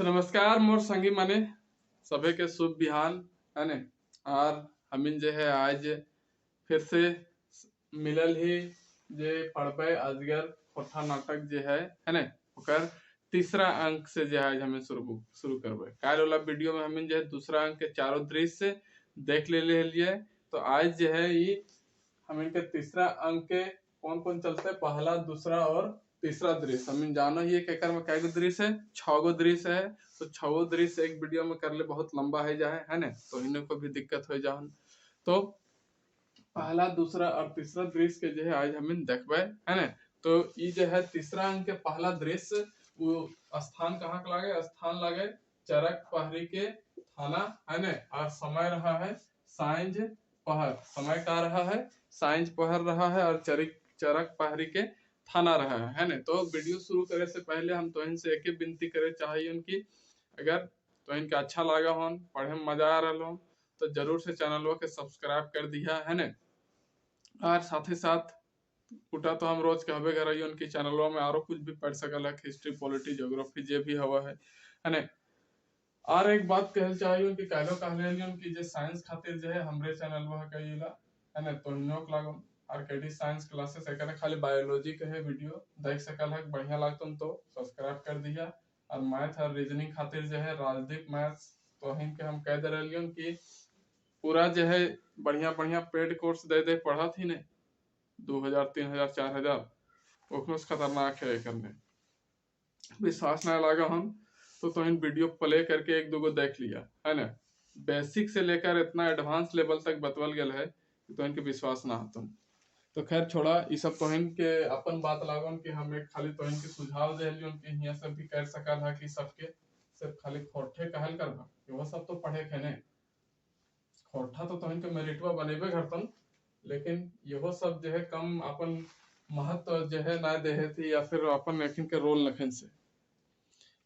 तो नमस्कार मोर संगी माने सभे के शुभ बिहान है ने। और हमिन जे है आज फिर से मिलल ही जे पढ़बे अजगर खोटा नाटक जे है ने ओकर तीसरा अंक से जे आज हमें शुरू करबे। काल वाला वीडियो में हमिन जे है दूसरा अंक के चारों दृश्य देख ले लिए। तो आज जे है ये हमिन के तीसरा अंक के कौन कौन चलते है, पहला दूसरा और तीसरा दृश्य। हमें जानो ही एकर में कैगो दृश्य है, 6 गो दृश्य है। तो 6 गो दृश्य एक वीडियो में कर ले बहुत लंबा है जाए है ना, तो इन्हें को भी दिक्कत हो जाए। तो पहला दूसरा और तीसरा दृश्य के जो है आज हमें देखबे है ना। तो ये जो है तीसरा अंक के पहला दृश्य वो स्थान कहाँ का लागे, स्थान लागे चरक पहरी के थाना है ना। और समय रहा है सांझ पहर, समय का रहा है सांझ पहर रहा है और चरक पहरी के थाना रहा है ना। तो वीडियो शुरू करे से पहले हम तो इनसे एक ही विनती करे चाहिए उनकी, अगर तो इनका अच्छा लगा हो, पढ़े में मजा आ रहा हो तो जरूर से चैनल के सब्सक्राइब कर दिया है ना। और साथ ही साथ उठा तो हम रोज कहबे कर उनकी चैनलों में और कुछ भी पढ़ सकल है, हिस्ट्री पॉलिटी ज्योग्राफी जे भी हवा है ना। और एक बात कहल चाहिए उनकी कहलो कहले उनकी जे साइंस खातिर जो है हमरे चैनल वह कहिला है ना। तो हिनोक लागम आरकेडी साइंस क्लासेस एकरा खाली बायोलॉजी के है वीडियो देख सकल है, बढ़िया लागतन तो सब्सक्राइब कर दिया। और मैथ और रीजनिंग खातिर जो है राजदीप मैथ्स तो के हम कह दे रहे कि पूरा जो है बढ़िया बढ़िया पेड कोर्स दे पढ़ा थी ने 2000 3000 4000 ओखनो खतरनाक है करने विश्वास ना लगा हम तो इन वीडियो प्ले करके एक दो गो देख लिया है ना। बेसिक से लेकर इतना एडवांस लेवल तक बतवल गया है तो इनके विश्वास ना होता। तो खैर छोड़ा ये सब तो इनके अपन बात लागन कि हम एक खाली तो इनके सुझाव दे उनके हिया सब भी कर सकल है कि सबके सिर्फ खाली खोटे कहल कर वो सब तो पढ़े खे ने खोटा तो इनके मेरिटवा बनेबे करतन, लेकिन यहो सब जो है कम अपन महत्व जो है ना देहे थी या फिर अपन लेकिन के रोल लखन से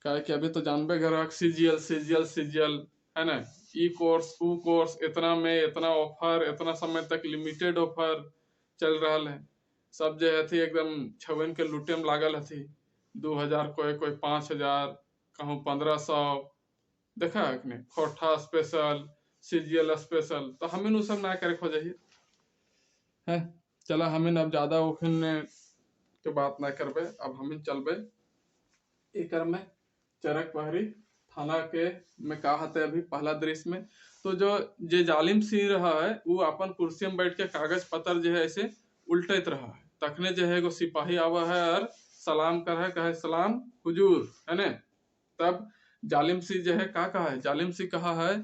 क्या कि अभी तो जानबे घर सीजीएल है ना। ई कोर्स ऊ कोर्स इतना में इतना ऑफर, इतना समय तक लिमिटेड ऑफर चल रहा है। सब जो है थी एकदम छवन के लूटे में लागल थी 2000 कोई 5000 कहूँ 1500 देखा है खोटा स्पेशल सीजीएल स्पेशल। तो हमें सब ना करे खोजे है। चला हमें अब ज्यादा ओखने के बात ना करबे, अब हमें चलबे एकर में चरक पहरी थाना के में का हते अभी पहला दृश्य में। तो जो जे जालिम सिंह रहा है वो अपन कुर्सी में बैठ के कागज पत्र जो है ऐसे उल्टेत रहा है। तखने जो है एगो सिपाही आवा है और सलाम कर है, कहे सलाम हुजूर है ने। तब जालिम सिंह जो है का कहा है, जालिम सिंह कहा है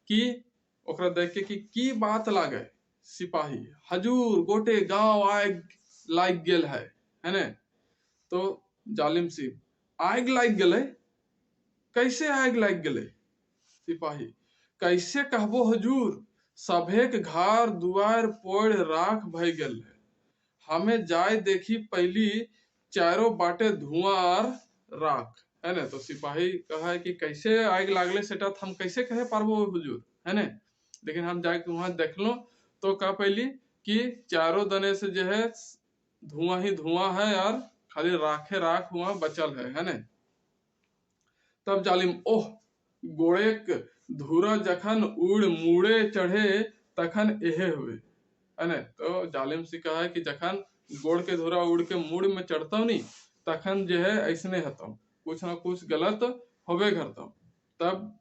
कि ओकरा देख के कि की बात लागे सिपाही हजूर गोटे गांव आग लाग गेल है ने। तो जालिम सिंह आग लाग गेले, कैसे आग लाग गेले? सिपाही कैसे कहबो हजूर, सभे के घर दुआर पोड़ राख भय गेल है। हमें जाय देखी पहली चारों बाटे धुआं और राख है ना। तो सिपाही कहा है कि कैसे आग लागले सेटा हम कैसे कहे पारबो हुजूर है ना। लेकिन हम जाके वहां देख लो तो कहा पहली कि चारों दने से जो है धुआं ही धुआं है और खाली राखे राख हुआ बचल है ना। तब जालिम ओह गोड़ेक धुरा जखन उड़ मुड़े चढ़े तखन एहे हुए है ना। तो जालिम से कहा है कि जखन गोड़ के धुरा उड़ के मुड़ में चढ़ता नहीं तखन जो है ऐसने हता कुछ ना कुछ गलत होबे करता। तब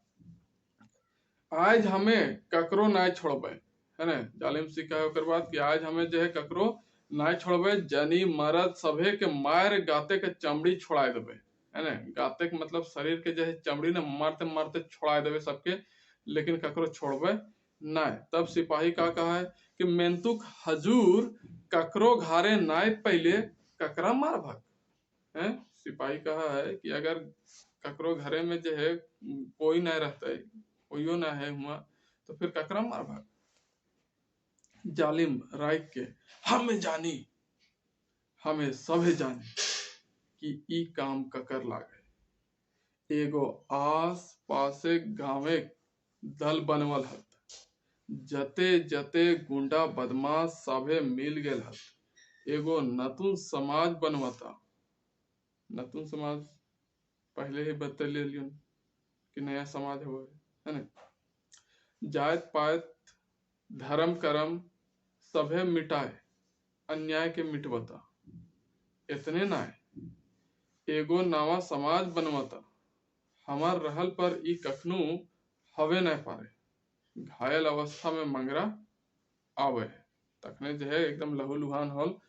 आज हमें ककरो ना छोड़बे है ना। जालिम से कहा ओकर बाद कि आज हमें जो है ककरो ना छोड़बे, जनी मरद सभे के मार गाते के चमड़ी छोड़ा देबे है ना। गाते के मतलब शरीर के जो है चमड़ी ने मारते मारते छोड़ा देवे सबके, लेकिन ककरो छोड़बे ना। तब सिपाही का कहा है कि मेंतुक हजूर ककरो घारे नाय पहले ककरा मार भाग है। सिपाही कहा है कि अगर ककरो घरे में जो है कोई ना रहता है कोई ना है हुआ तो फिर ककरा मार भाग। जालिम राय के हमें जानी, हमें सभे जानी कि ई काम ककर लागे। एगो आस पासे गांवे दल बनवल हत, जते जते गुंडा बदमाश सभे मिल गेल हत। एगो नतुन समाज बनवता। नतुन समाज पहले ही बतले लियन कि नया समाज हो है ना। जात पात धर्म कर्म सभे मिटाए अन्याय के मिटवता, इतने नाय एगो नवा समाज बनवता, हमार रहल पर ई कखनू हवे न पारे। घायल अवस्था में मंगरा आवे है, तखने जो है एकदम लहू लुहान होल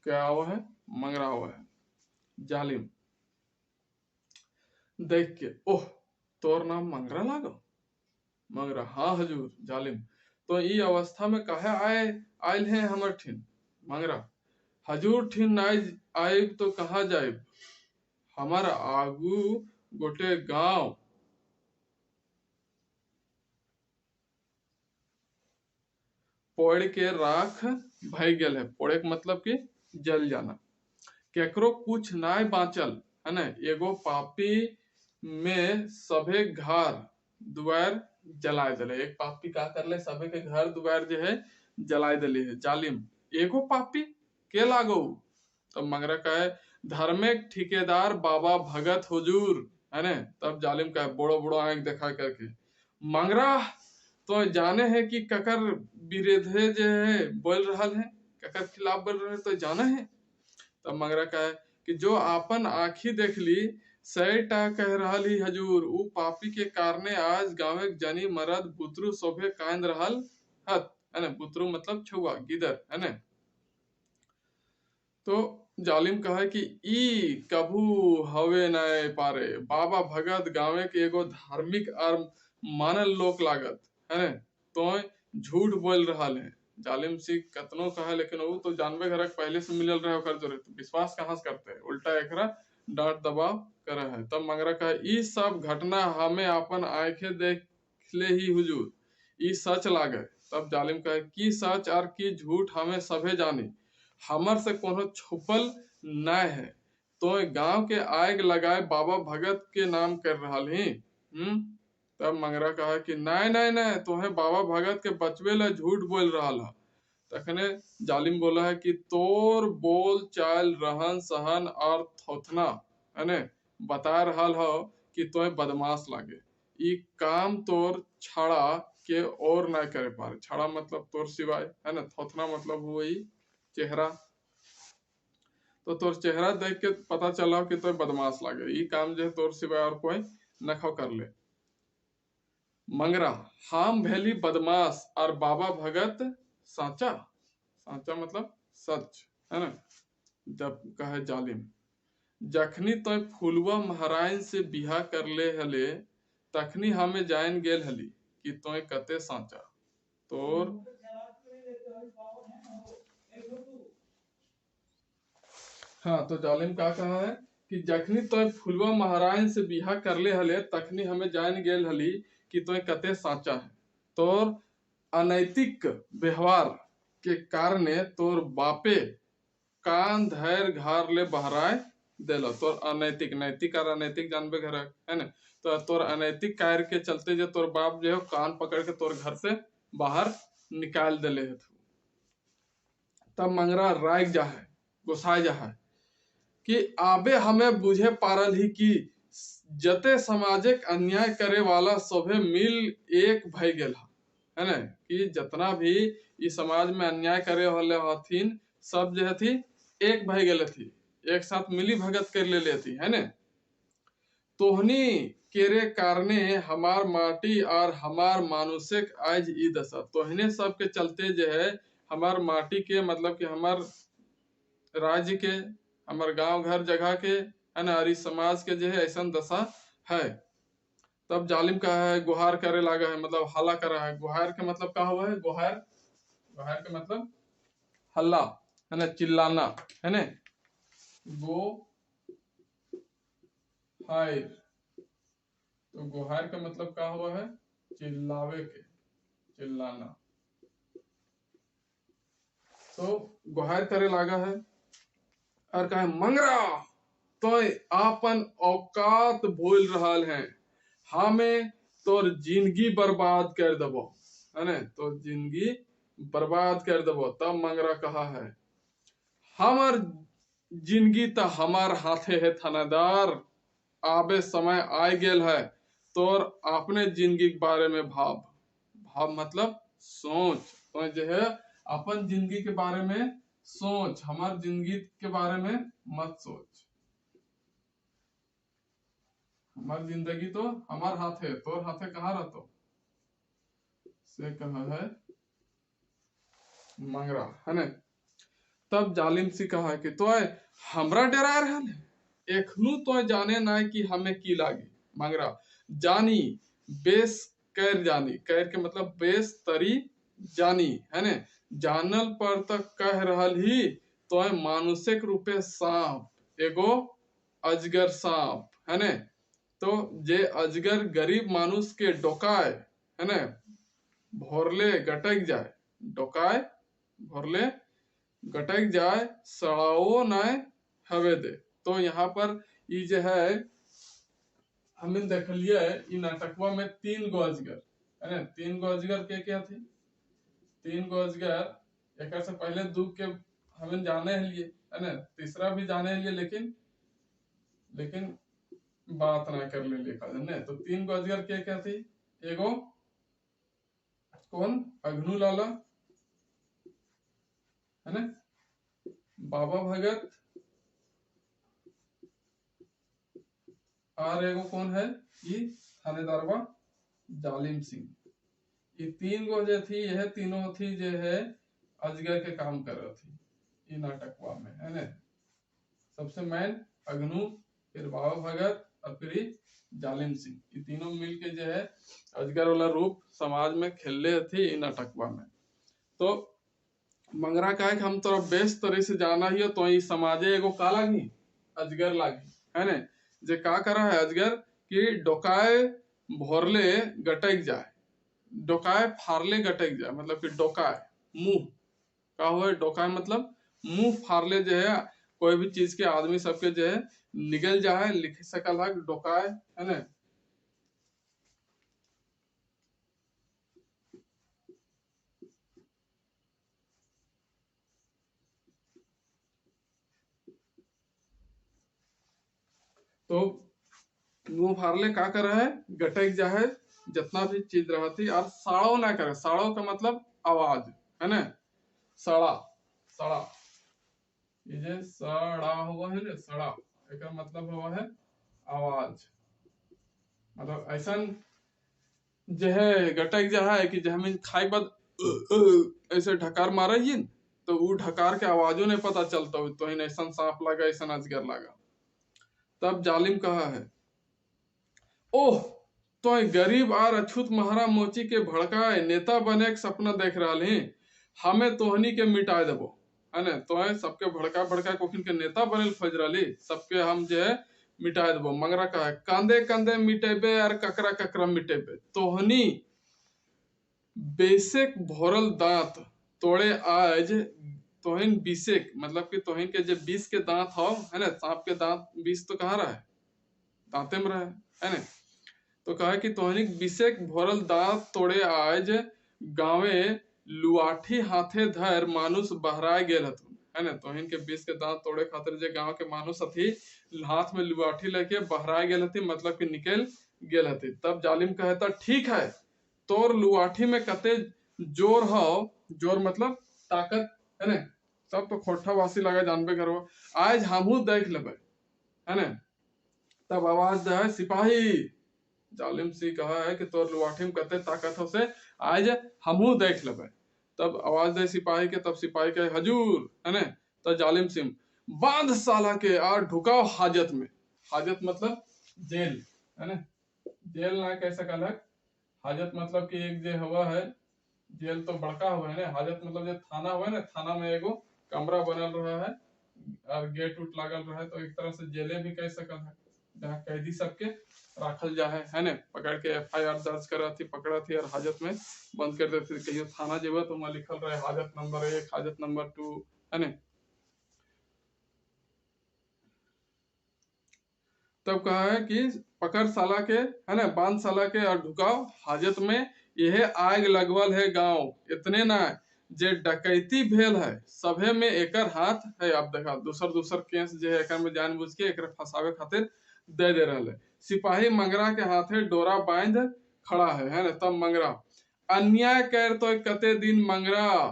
क्या आवे है, मंगरा आवे है। जालिम देख के ओह तोर नाम मंगरा लागो। मंगरा हाँ हजूर। जालिम तो ई अवस्था में कहे आयल है हमर ठिन। मंगरा हजूर ठिन आइब तो कहाँ जाइब, हमार आगू गोटे गांव पोड़ के राख भय गेल है। पोड़े के मतलब कि जल जाना। केकरो कुछ नाय बाँचल है ना। एगो पापी में सभे घर दुआर जलाए दिले। एक पापी का कर ले, सभे के घर दुआर जो है जलाए दिले है। जालिम एगो पापी के लागो। तो मंगरा कहे धर्मेक ठेकेदार बाबा भगत हुजूर है ना। तब जालिम कहे बड़ो बड़ो आंख देखा करके मंगरा तो जाने है कि ककर विरोधे जो है बोल रहा है, ककर खिलाफ बोल रहे तो जाना है। तब मंगरा कहे कि जो आपन आँखी देख ली सैटा कह रहा ही हजूर, उ पापी के कारणे आज गाँव जनी मरद बुतरू सोभे कांद रहल हत है ना। बुतरू मतलब छुआ गिदर है ना। तो जालिम कहा कि ई कभू हवे न पारे। बाबा भगत गाँव के एगो धार्मिक और मानल लोक लागत है ना। तो झूठ बोल रहा है। जालिम सिंह कतनो कहा लेकिन वो तो जानबे घरक पहले से मिलल रहे ओकर जोरे, तो विश्वास कहाँ से करते है, उल्टा एकरा डांट दबाव कर है। तब मंगरा कहा ई सब घटना हमें अपन आंखें देख ले ही हुजूर, ई सच लागे। तब जालिम कहे की सच और की झूठ हमें सभे जानी, हमर से कोनो छुपल न है। तो गांव के आग लगाए बाबा भगत के नाम कर रहा ही। तब मंगरा कहा कि नहीं नहीं नहीं, तुम्हें बाबा भगत के बचवे ला झूठ बोल रहा है। तखने जालिम बोला है कि तोर बोल चाल रहन सहन और थोथना है ने बता रहा हो कि तुम्हें बदमाश लागे। ई काम तोर छड़ा के और ना करे पारे। छड़ा मतलब तोर सिवाय है ना। थोथना मतलब हुई चेहरा। तो तोर चेहरा देख के पता चला कि तो बदमाश लागे। ई काम जो है तोर सिवाय और कोई नखो कर ले। मंगरा हम भेली बदमाश और बाबा भगत साचा। साचा मतलब सच है ना। जब कहे जालिम जखनी तो फुलवा महाराज से बिहा कर ले हले, तखनी हमें जान गेल हली कि तो कते साचा। तोर हाँ तो जालिम का कहा है कि जखनी तो फुलवा महाराज से बिहा कर ले हले, तखनी हमें जान गेल हली कि तो कते साचा है। तोर अनैतिक व्यवहार के कारणे तोर बापे कान धैर घार ले बहराए देलो। तोर अनैतिक, नैतिक और अनैतिक जानबे घर है ना। तो तोर अनैतिक कार्य के चलते जो तोर बाप जो है कान पकड़ के तोर घर से बाहर निकाल देले है। तब मंगरा राग जा है, गुस्साए जा है कि आबे हमें बुझे पारल ही कि जते सामाजिक अन्याय करे वाला सभे मिल एक भय गेल है ना। कि जितना भी इस समाज में अन्याय करे वाले हथिन सब जो थी एक भय गेल थी, एक साथ मिली भगत कर ले लेती है ना। तोहनी केरे कारणे हमार माटी और हमार मानुषिक आज ई दशा। तोहने सब के चलते जो है हमार माटी के मतलब कि हमार राज्य के, हमार गांव घर जगह के है ना, और इस समाज के जो है ऐसा दशा है। तब जालिम का है गुहार करे लागा है, मतलब हल्ला कर रहा है। गुहार के मतलब क्या हुआ है, गुहार, गुहार के मतलब हल्ला है ना, चिल्लाना है ना। गो हाय, तो गुहार का मतलब क्या हुआ है, चिल्लावे के, चिल्लाना। तो गुहार करे लागा है और कहे मंगरा तो आपन औकात भूल रहा है, हमें तोर जिंदगी बर्बाद कर दबो है ना। तो जिंदगी बर्बाद कर दबो। तब मंगरा कहा है हमार जिंदगी तो हमार हाथे है थानादार, आबे समय आ गेल है तोर अपने जिंदगी के बारे में भाव। भाव मतलब सोच। तो जो है अपन जिंदगी के बारे में सोच, हमार जिंदगी के बारे में मत सोच। हमार जिंदगी तो हमार हाथ है, तोर हाथ है कहाँ रहतो से कहा है मंगरा, है ना। तब जालिम सी कहा कि तो हमरा डरा रहा है, एखनू तो जाने ना कि हमें की लागी। मंगरा जानी बेस कर जानी, कर के मतलब बेस तरी जानी, है ने। जानल पर तक कह रहल ही तो मानुषिक रूपे सांप एगो अजगर सांप, है ने। तो जे अजगर गरीब मानुष के डोकाए, है ने, भोरले गटक जाए, डोकाए भोरले गटक जाए, सड़ाओ न हवे दे। तो यहाँ पर ये जो है हमें देखलिए इ नाटकवा में 3 गो अजगर, है ना। 3 गो अजगर के क्या थी, 3 गो अजगर। एक से पहले 2 के हमें जाने लिए, है ना। तीसरा भी जाने लिए, लेकिन बात ना कर ले लिखा है। तो 3 गो अजगर के क्या थी, एगो कौन अघनु लाला, है ना, बाबा भगत, और एगो कौन है ये थानेदारवा जालिम सिंह। ये 3 गो जो थी, यह तीनों थी जो है अजगर के काम कर रही थी ये नाटकवा में, है ना। सबसे मेन अग्नु, फिर बाबा भगत और फिर जालिम सिंह, ये तीनों मिलके जो है अजगर वाला रूप समाज में खेले थे इन नाटकवा में। तो मंगरा का है कि हम तोरा बेस्ट तरह से जाना ही, तो ये समाजे एगो का लागी, अजगर लागी, है ने। जे का करा है अजगर कि डोकाए भोरले गटक जाए, डोकाए फारले गटक जाए, मतलब कि डोकाए मुंह का हुआ, डोकाए मतलब मुंह फारले जो है कोई भी चीज के आदमी सबके जो है निकल जाए, लिख सकल है डोकाए, है ना। तो मुंह फारले का कर है, गटक जाए जितना भी चीज रहती, और साड़ो ना करे। साड़ो का मतलब आवाज, है ना। सड़ा, सड़ा, ये जो सड़ा हुआ है ना, सड़ा एक मतलब हुआ है आवाज। मतलब ऐसा जो है गटक जा है कि जब हम खाई बाद ऐसे ढकार मारे ही, तो वो ढकार के आवाजों ने पता चलता हो, तो ऐसा सांप लगा, ऐसा अजगर लगा। तब जालिम कहा है, ओह तो गरीब और अछूत महारा मोची के भड़काए नेता बने के सपना देख रहा है, हमें तोहनी के मिटाए देबो, है ना। तो है सबके भड़का भड़का कोखिन के नेता बने खोज रही, सबके हम जो है मिटाए देबो। मंगरा का है, कांदे कांदे मिटेबे और ककरा ककरा मिटेबे, तोहनी बेसिक भोरल दांत तोड़े आज, तोहिन बीसेक मतलब कि तोहिन के जो 20 के दांत हो, है ना। सांप के दांत 20 तो कहाँ रहा है, दांते में रहा है ना। तो कहा कि तोहनी बिसेक भोरल दांत तोड़े आज, गावे लुआठी हाथे धर मानुष बहराए गेल हथुन, है ना। तोहिन के 20 के दांत तोड़े खातिर जे गांव के मानुष हथी, हाथ में लुआठी लेके बहराए गेल हथी, मतलब कि निकल गेल हथी। तब जालिम कहता, ठीक है, तोर लुआठी में कते जोर हो, जोर मतलब ताकत, है ना। सब तो खोठा वासी लगा जानबे करो, आज हमहू देख लेबे, है ना। तब आवाज दे सिपाही, जालिम सी कहा है कि तोर लुआठी में कते ताकत हो से आज हमहू देख लेबे। तब आवाज दे सिपाही के, तब सिपाही के हजूर, है ना। तो जालिम सिंह बांध साला के और ढुकाओ हाजत में। हाजत मतलब जेल, है ना। जेल ना कह सकल है, हाजत मतलब कि एक जे हवा है, जेल तो बड़का हुआ है ना, हाजत मतलब जो थाना हुआ है ना, थाना में एगो कमरा बनल रहा है और गेट उट लागल रहा है, तो एक तरह से जेले भी कह सकल है, जहाँ कैदी सबके राखल जा है ना। पकड़ के FIR दर्ज करा थी, पकड़ा थी और हाजत में बंद कर देती थी। कहियो थाना जेबा तो वहाँ लिखल रहे हाजत नंबर 1, हाजत नंबर 2, है ना। तब कहा है कि पकड़ साला के, है ना, बांध साला के और ढुकाओ हाजत में, यह आग लगवल है गांव, इतने ना जे डकैती भेल है सभे में एकर हाथ है। आप देखा दूसर दूसर केस जो है एकर में जानबूझ के एकर फंसावे खातिर दे रहल है। सिपाही मंगरा के हाथे डोरा बांध खड़ा है ना। तब मंगरा अन्याय कर तो कते दिन मंगरा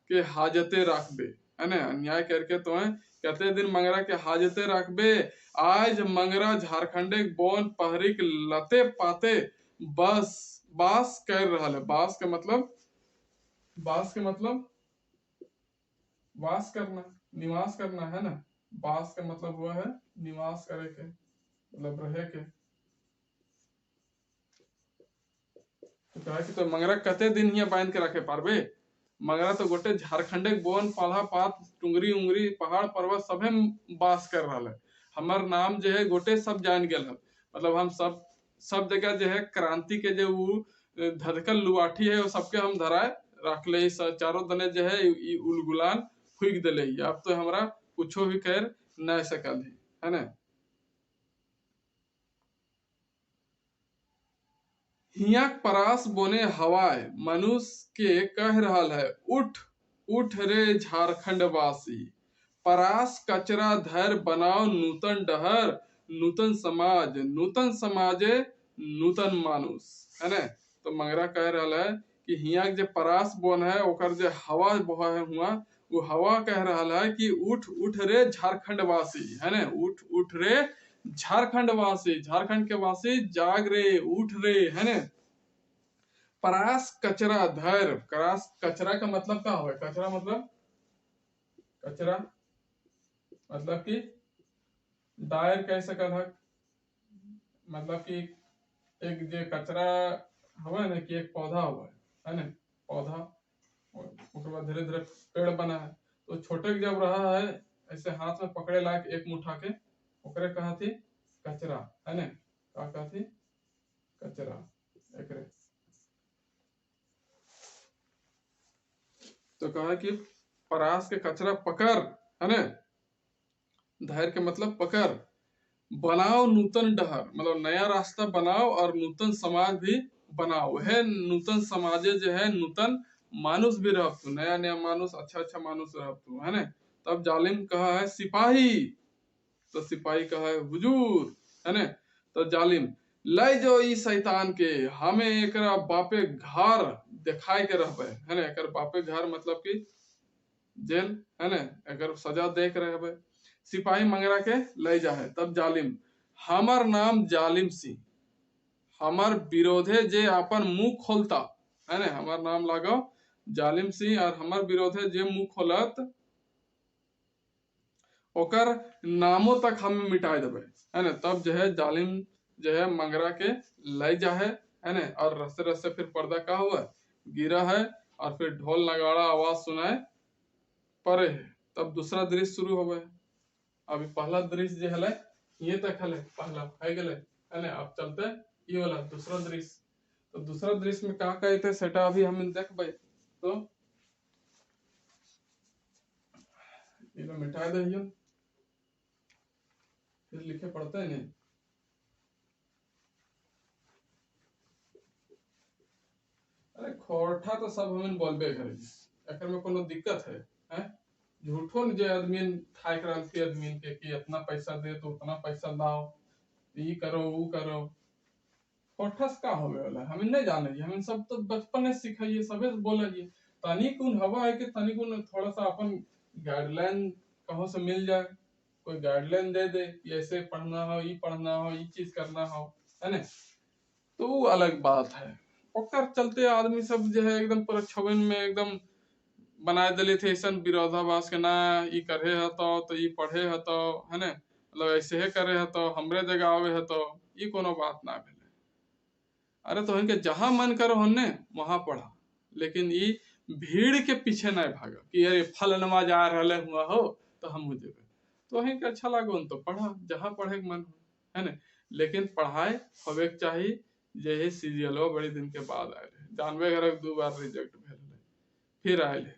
के हाजते रखबे, है ना। अन्याय करके तो कते दिन मंगरा के हाजते रखबे। आज मंगरा झारखंडे बोन पहरी के लते पाते बस बास कर रहा है। बास के मतलब वास करना, निवास करना, है ना। बास का मतलब हुआ है निवास करे के, मतलब रहे के। तो कहा कि तो मंगरा कते दिन हिया बांध के रखे पारबे। मंगरा तो गोटे झारखंडे बोन पाला पात टुंगरी उंगरी पहाड़ पर्वत सभे बास कर रहा है। हमार नाम जो है गोटे सब जान गए है। मतलब हम सब जगह जो है क्रांति के जो वो धधकल लुआठी है वो सबके हम धराए रख ले। चारों दने जो है उलगुलान फूक दिले। अब तो हमरा कुछो भी कर न सकल है ना। हिया परास बोने हवाए मनुष्य के कह रहा है, उठ उठ रे झारखंड वासी। परास कचरा धर बनाओ नूतन डहर। नूतन समाजे नूतन मानुष, है ना। तो मंगरा कह रहा है कि हिया के जो परास बोन है ओकर जो हवा बहा है हुआ वो हवा कह रहा है कि उठ उठ रे झारखंड वासी, है ना। उठ उठ रे झारखंड वासी, झारखंड के वासी जाग रे, उठ रे, है ना। परास कचरा धर, परास कचरा का मतलब क्या हुआ। कचरा मतलब कि दायर कह सकल है। मतलब कि एक जो कचरा हुआ ना कि एक पौधा हुआ है ना। पौधा उसके बाद धीरे धीरे पेड़ बना है। तो छोटे जब रहा है ऐसे हाथ में पकड़े लायक एक मुठा के ओकरे कहा थी कचरा, है ना। क्या कहा थी कचरा एकरे। तो कहा कि परास के कचरा पकड़, है ना। धैर्य के मतलब पकड़। बनाओ नूतन डहर, मतलब नया रास्ता बनाओ और नूतन समाज भी बनाओ। है नूतन समाजे जो है नूतन मानुष भी रह तू, नया नया मानुष, अच्छा अच्छा मानुष रह तू, है ना। तब जालिम कहा है सिपाही, तो सिपाही कहा है हुजूर, है ना। तो जालिम ले जो ई शैतान के, हमें एकरा बापे घर दिखाई के रहबे, है ना। एकर बापे घर मतलब कि जेल, है ना। अगर सजा देख रहे हैं। सिपाही मंगरा के ले जाए। तब जालिम हमर नाम जालिम सिंह, हमर विरोधे जे अपन मुंह खोलता, है ना। हमार नाम लागो जालिम सिंह और हमर विरोधे जे मुंह खोलत ओकर नामों तक हम मिटा देवे, है ना। तब जो है जालिम जो है मंगरा के ले जा है ना। और रस्ते रस्ते फिर पर्दा का हुआ गिरा है और फिर ढोल नगाड़ा आवाज सुनाए परे है। तब दूसरा दृश्य शुरू हो गया। अभी पहला दृश्य जो है ये तक है, पहला है गले, है ना। अब चलते ये वाला दूसरा दृश्य। तो दूसरा दृश्य में क्या कहते सेटा अभी हम देखबे। तो ये मिटा दे फिर लिखे पढ़ते हैं नहीं। अरे खोरठा तो सब हमें बोलबे करे, एकर में कोनो दिक्कत है, हैं। झूठो न जे आदमी ठाई क्रांति आदमी के कि इतना पैसा दे तो उतना पैसा लाओ, ये करो वो करो। खोरठस का होवे वाला हम नहीं जाने, हम सब तो बचपन से सिखाइए सबे बोलिए। तनी कुन हवा है कि तनी कुन थोड़ा सा अपन गाइडलाइन कहाँ से मिल जाए, कोई गाइडलाइन दे दे कि ऐसे पढ़ना हो, ये पढ़ना हो, ये चीज करना हो, है ना। तो वो अलग बात है। ओकर चलते आदमी सब जो है एकदम पूरा छवन में एकदम बनाए दिले थे ऐसा विरोधाभास के ना ये करे तो ये पढ़े हतो, है ना। मतलब ऐसे ही करे हतो हमरे जगह आवे हतो, ये कोनो बात ना भेले। अरे तो इनके जहां मन करो हमने वहां पढ़ा, लेकिन ये भीड़ के पीछे नहीं भागा कि अरे फलनमा जा रहा हुआ हो तो हम हो जेबे। तो वहीं के अच्छा लागो तो पढ़ा जहां पढ़े के मन हो, है ना। लेकिन पढ़ाई होवे के चाहिए। यही सीरियलो बड़ी दिन के बाद आए रहे, जानवे घर 2 बार रिजेक्ट भेल रहे, फिर आए रहे।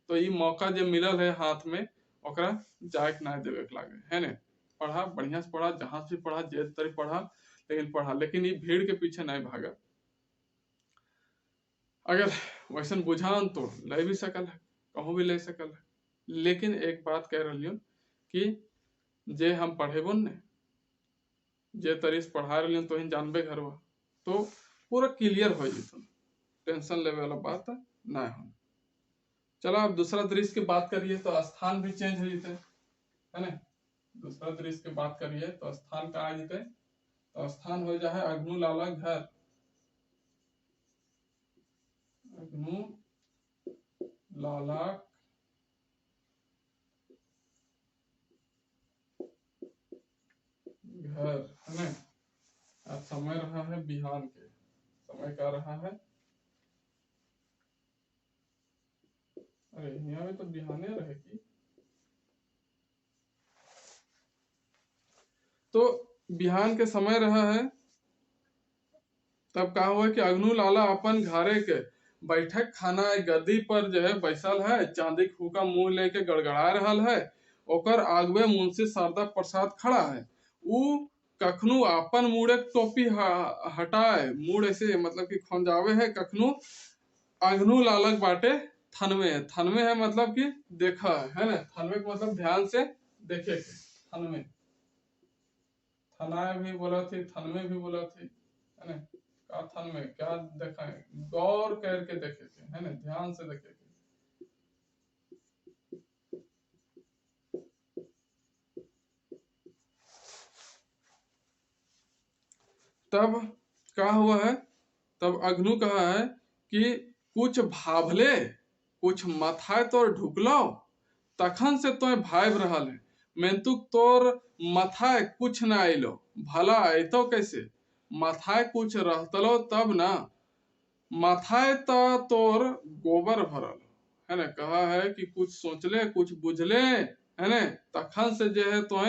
तो ये मौका जो मिलल है हाथ में ओकरा जाए के ना देवे के लागे, है ना। पढ़ा बढ़िया से पढ़ा, जहां से पढ़ा जे तरी पढ़ा, लेकिन पढ़ा, लेकिन ये भीड़ के पीछे नहीं भागा। अगर वैसा बुझान तो ले भी सकल है, कहूँ भी ले सकल है। लेकिन एक बात कह रही हूँ कि जे हम पढ़ेबो ने जे तरीस पढ़ा रहे तो जानबे घरवा, तो पूरा क्लियर हो जैतन, टेंशन लेवे वाला बात ना हो। चलो अब दूसरा दृश्य की बात करिए तो स्थान भी चेंज हो जते, है ना। दूसरा दृश्य की बात करिए तो स्थान का आ जते, तो स्थान हो जाए अग्नू लाला घर, अग्नू लाला घर, है ना। अब समय रहा है बिहान के, समय का रहा है, अरे यहाँ में तो बिहाने रहेगी, तो बिहान के समय रहा है। तब कहा हुआ कि अग्नू लाला अपन घरे के बैठक खाना गद्दी पर जो है बैसल है, चांदी फूका मुंह लेके गड़गड़ा रहल है। ओकर आगवे मुंशी शारदा प्रसाद खड़ा है। ऊ कखनू अपन मुड़े टोपी हटाए, मुड़ ऐसे मतलब कि खोंजावे है, कखनू अग्नू लालक बाटे थनवे, थनवे है मतलब कि देखा है ना, थनवे का मतलब ध्यान से देखे के, थनवे, थनाए भी बोला थी, थनवे भी बोला थी, है ना। का थन में क्या देखा है, गौर करके देखे के, है ना, ध्यान से देखे के। तब क्या हुआ है, तब अग्नु कहा है कि कुछ भाभले, कुछ मथाए तोर ढुकलो, तखन से तो भाइब रहल है, मेंतुक तोर मथाए कुछ ना आइलो, भला आइतो कैसे, मथाए कुछ रहतलो तब ना, मथाए तो तोर गोबर भरल, है ना। कहा है कि कुछ सोचले कुछ बुझले, है ना, तखन से जो है तो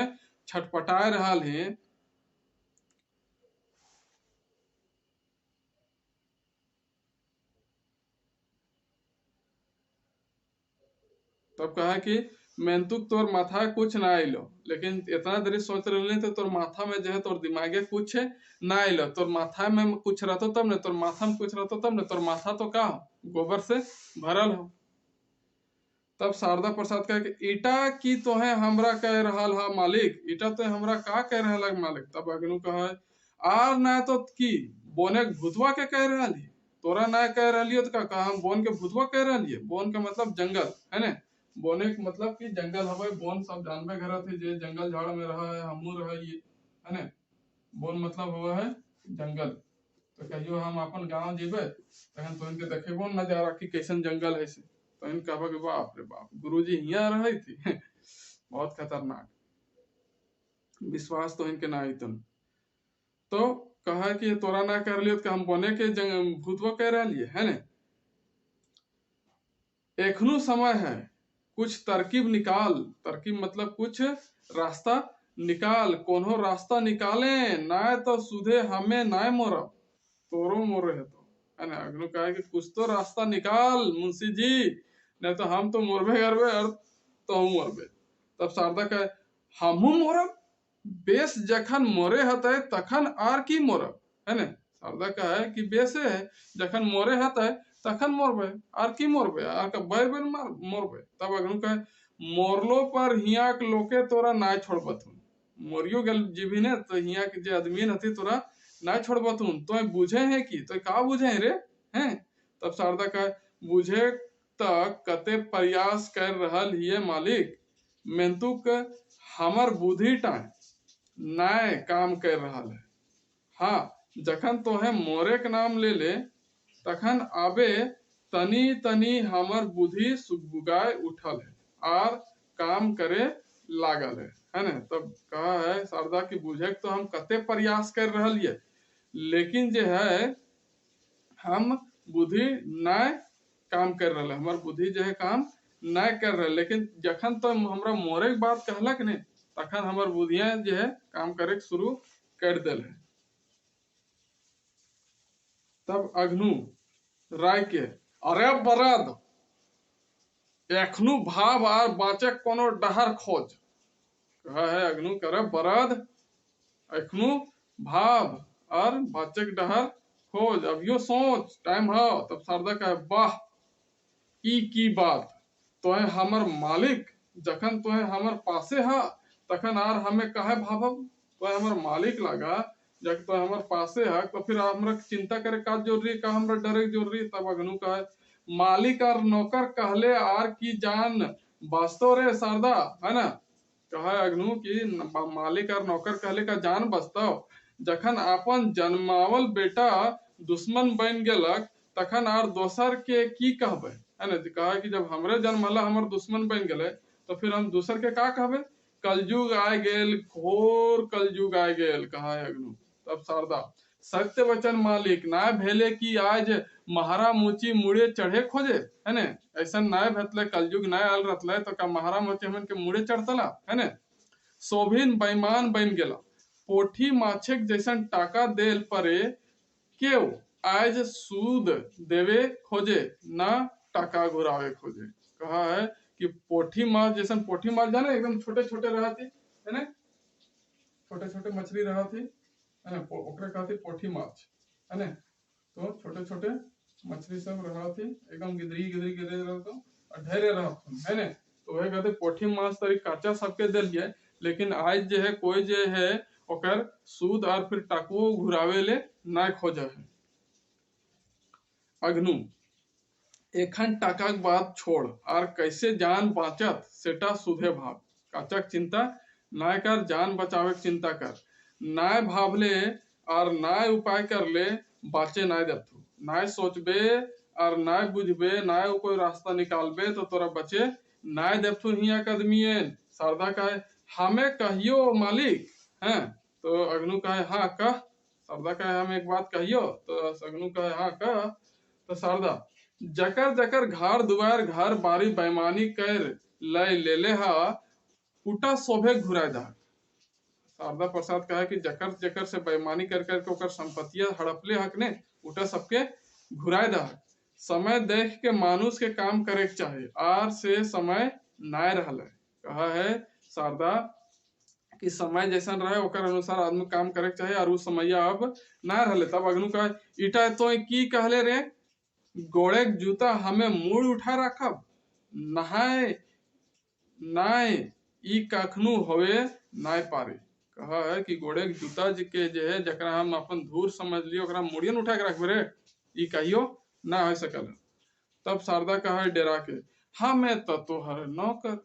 छटपटाए रहल है। तब कहा कि मेंतुक तोर माथा कुछ ना आइलो, लेकिन इतना देरी सोच रहे तो तोर माथा में जो है तोर दिमागे कुछ ना आइलो, तोर माथा में कुछ रहतो तब ने, तोर माथा में कुछ रहतो तब ने, तोर माथा तो का गोबर से भरल हो। तब शारदा प्रसाद कहे कि ईटा की तो है हमरा कह रहा हा मालिक, ईटा तो हमरा का कह रहा मालिक। तब अग्नु कहा आर ना तो की बोने भूतवा के कह रहा ली, तोरा ना कह रही तो का हम बोन के भूतवा कह रहा लिए, बोन के मतलब जंगल, है ना। बोने के मतलब कि जंगल हवे, बोन सब जानबे घर थे जे जंगल झाड़ में रहा है, हमू रहा ये, है ना। बोन मतलब हुआ है जंगल। तो कहियो हम अपन गांव जीबे तहन तो इनके देखेबो नजारा कि कैसन जंगल है से, तो इन कहबो कि बाप रे बाप गुरुजी हियां रही थी बहुत खतरनाक, विश्वास तो इनके ना आइतन। तो कहा कि तोरा ना कर लियो तो हम बने के भूतवा कह रहा लिए, है ना। एखनो समय है, कुछ तरकीब निकाल, तरकीब मतलब कुछ रास्ता निकाल, कोनो रास्ता निकाले, ना तो सुधे हमें ना मोरब, तोरो मोरे है तो, है ना। अग्नु कहा कि कुछ तो रास्ता निकाल मुंशी जी, नहीं तो हम तो मोरबे करबे और तो हम मोरबे। तब शारदा कहे हमू मोरब, बेस जखन मोरे हते तखन आर की मोरब, है ना। शारदा कहे कि बेस है जखन मोरे हते तखन मोरबे, आर की मोरबे, आर का बैर बैर मार मोरबे। तब अग्नु कहे मोरलो पर हिया के लोके तोरा ना छोड़बथुन, मोरियो गल जीवी ने तो हिया के जे आदमी नथी तोरा ना छोड़बथुन, तो बुझे है कि तो का बुझे है रे, हैं। तब शारदा कहे बुझे तक कते प्रयास कर रहल हिये मालिक, मेंतुक हमर बुद्धि टाइम नए काम कर रहा है। हाँ जखन तोहे मोरे के नाम ले ले तखन आबे तनी तनी हमर बुद्धि सुगबुगाए उठल है और काम करे लागल है ना। तब कहा है शारदा की बुझे तो हम कते प्रयास कर रहल ये, लेकिन जे है हम बुद्धि नए काम कर रहे, हमार बुद्धि जो है काम नए कर रहे, लेकिन जखन तो हमरा मोरे के बात कहलक ने तखन हमर बुद्धियां जो है काम करे शुरू कर दिल है। तब अग्नु राय के अरे बरद एखनु भाव आर बाचे कोनो डहर खोज, कहा है अग्नु करे बरद एखनु भाव और बाचे डहर खोज, अभियो सोच टाइम हो। तब शारदा कहे वाह ई की बात, तो है हमर मालिक जखन तो है हमर पासे हा तखन आर हमें कहे भावब, तो हमार मालिक लगा जब तो हमार पासे है तो फिर हमरा चिंता करे का जरूरी का हमरा डरे जरूरी। तब अग्नु का मालिक और नौकर कहले आर की जान बचतो रे शारदा, है ना। कहा अग्नु की मालिक और नौकर कहले का जान बचतो, जखन अपन जन्मावल बेटा दुश्मन बन गेलक तखन आर दोसर के की कहबे, है ना। कहा कि जब हमरे जन्म हला हमर दुश्मन बन गेले तो फिर हम दूसर के का कहबे। कलयुग आ गेल, घोर कलयुग आ गेल, कहा है अग्नु। तब शारदा सत्य वचन मालिक ना भेले कि आज महारा मुची मुड़े चढ़े खोजे, है ने। ऐसा ना भेटले, कलयुग ना आल रहले तो का महारा मुची हमन के मुड़े चढ़तला, है ने। सोभिन बेईमान बन गेला, पोठी माछेक जैसन टाका देल परे केव आज सूद देवे खोजे ना टाका घुरावे खोजे। कहा है कि पोठी माछ जैसन, पोठी माछ जाने एकदम छोटे छोटे रहती, है ना, छोटे छोटे मछली रहती, है ना, ओकरे कहती पोठी माछ, है ना। तो छोटे छोटे मछली सब रहती, एकदम गिदरी गिदरी गिदरी रहतो और ढेरे रहतो, है ना। तो वही कहते पोठी माछ तरी काचा सबके दे दिए, लेकिन आज जो है कोई जो है ओकर सूद और फिर टाकुओ घुरावे ले ना खोजे है। अग्नु एखन टाका बात छोड़ और कैसे जान बाचत सेटा सुधे भाव। काचक चिंता ना कर, जान बचावे चिंता कर। नाय भावले और नाय उपाय कर ले बाचे नाय देतु। नाय सोचबे और नाय बुझबे, नाय कोई रास्ता निकालबे तो तोरा बचे नाय देतु हिया कदमियन। शारदा कहे हमें कहियो मालिक, हैं। तो अग्नु कहे हाँ कह। शारदा कहे हम एक बात कहियो। तो अग्नु कहे हाँ कह। तो शारदा जकर जकर घर दुआर घर बारी बेईमानी कर ले ले हा उटा शोभे घुरा दा। शारदा प्रसाद कहा कि जकर जकर से बेईमानी कर कर के ओकर संपत्तियां हड़पले हक ने उटा सबके घुराए दा। समय देख के मानुष के काम करे के चाहे, आर से समय नाय रहले। कहा है शारदा कि समय जैसन रहे ओकर अनुसार आदमी काम करे के चाहे और उस समय अब ना रहले। तब अग्नु कहा इटा तो की कहले रे, गोड़े जूता हमें मूड़ उठा रखब, नहाय नाय ई कखनु होवे नाय पारे। कहा है कि गोड़े के जूता के जे है जकरा हम अपन धूर समझ लियो ओकरा मुड़ियन उठा के रखबे रे, ई कहियो ना हो सकल। तब शारदा कहा डेरा के हमें तो तोहर नौकर,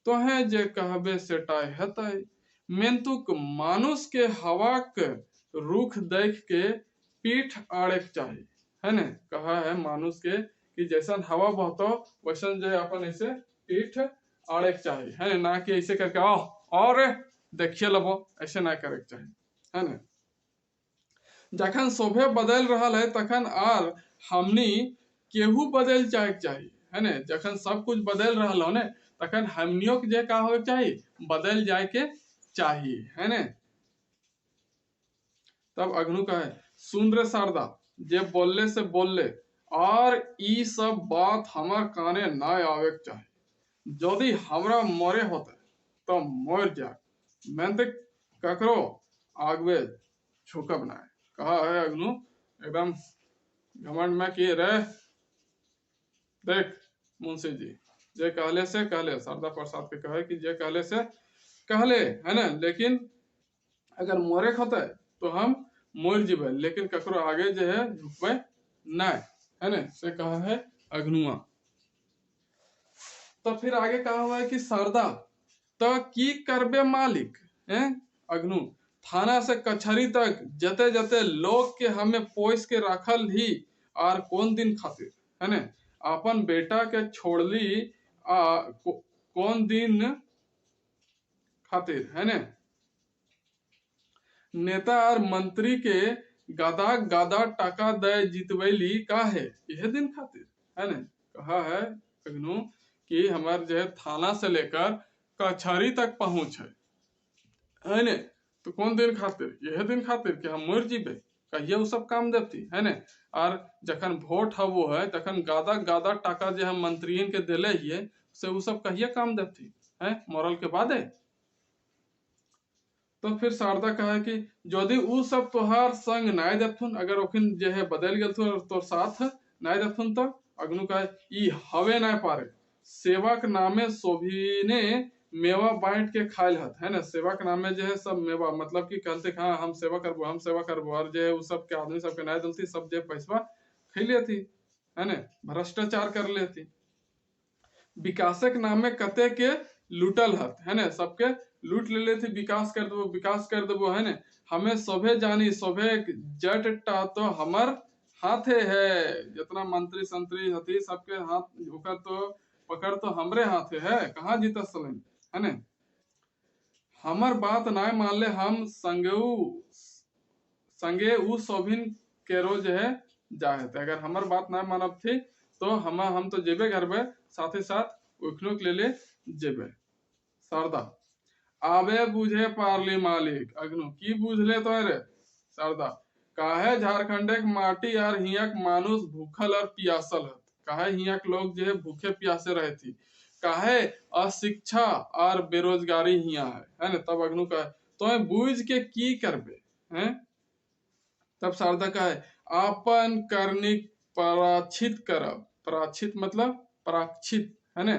तोहे जे कहबे सेटाय हेतै। मेंतुक मानुष के हवा के रुख देख के पीठ आड़े के चाहे, है ने। कहा है मानुष के कि जैसन हवा बहतो वैसन जो अपन ऐसे पीठ आड़े के चाहे, है ना, कि ऐसे करके आओ और देखिए लबो, ऐसे ना करे के चाहे, है ना। जखन शोभे बदल रहा है तखन आर हमनी केहू बदल चाहे के चाही, है ना। जखन सब कुछ बदल रहा हो ने तखन हमनियों के जे का हो चाहिए बदल जाए के चाहिए, है ना। तब अग्नु कहे सुन रे शारदा जे बोलले से बोलले और ई सब बात हमार काने ना आवे के चाहे। यदि हमरा मरे होते तो मर जाए, मैं तो ककरो आगवे झुकब ना। कहा है अग्नु एकदम घमंड में कि रे देख मुंशी जी जे कहले से कहले, शारदा प्रसाद के कहे कि जे कहले से कहले, है ना, लेकिन अगर मरे होते तो हम मर जीवे, लेकिन ककरो आगे जो है झुकबे ना, है ना, से कहा है अग्नुआ। तो फिर आगे कहा हुआ है कि शारदा तो की करबे मालिक, हैं। अग्नु थाना से कचहरी तक जते जते लोग के हमें पोस के रखल ही और कौन दिन खातिर, है ना, अपन बेटा के छोड़ली कौन दिन खातिर, है ना। नेता और मंत्री के गादा गादा टाका दे जितवैली का है यह दिन खातिर, है ना। कहा है अग्नु कि हमार जो है थाना से लेकर कचहरी तक पहुंच है ना, तो कौन दिन खातिर, यह दिन खातिर कि हम मर जीबे, कहिए वो सब काम देती, है ना। और जखन वोट हवो है तखन गादा गादा टाका जो हम मंत्रियन के दिले हिए से वो सब कहिए काम देती है मरल के बाद है। तो फिर शारदा कहा कि यदि उ सब तोहार संग नाय देथुन, अगर ओखिन जे है बदल गेलथुन और तोर साथ नाय देथुन तो अग्नु कहे ई हवे नाय पारे, सेवक नामे शोभिने मेवा बांट के खायल हत, है ना। सेवा के नाम में जो है सब मेवा, मतलब कि कहते हाँ हम सेवा करबो, और जो है उ सब के आदमी सबके नहीं दलती, सब जो पैसा खैले थी, है ना, भ्रष्टाचार कर लेती। विकासक नाम में कते के लूटल हत, है ना, सबके लूट ले लेती, विकास कर देबो, है ना। हमें सभे जानी, सभे जटटा तो हमर हाथे है, जितना मंत्री संतरी हती सबके हाथ ओकर तो पकड़ तो हमरे हाथे है, कहाँ जीता सलेन, है ना। हमर बात ना मान ले, हम संगे उ सोभिन केरो जो है जाहत, अगर हमर बात ना मानब थी तो हम तो जेबे घर में साथ ही साथ उखनो के ले जेबे। शारदा आबे बुझे पारली मालिक, अग्नु की बुझले तो रे शारदा, काहे झारखंड के माटी और हियक मानुष भूखल और पियासल है, काहे हियक लोग जो है भूखे प्यासे रहे थी, काहे अशिक्षा और बेरोजगारी हिया है ना। तब अग्नु कहे तो बूझ के की करबे हैं। तब शारदा कहे आपन करनी पराक्षित करब, पराक्षित मतलब पराक्षित, है ना।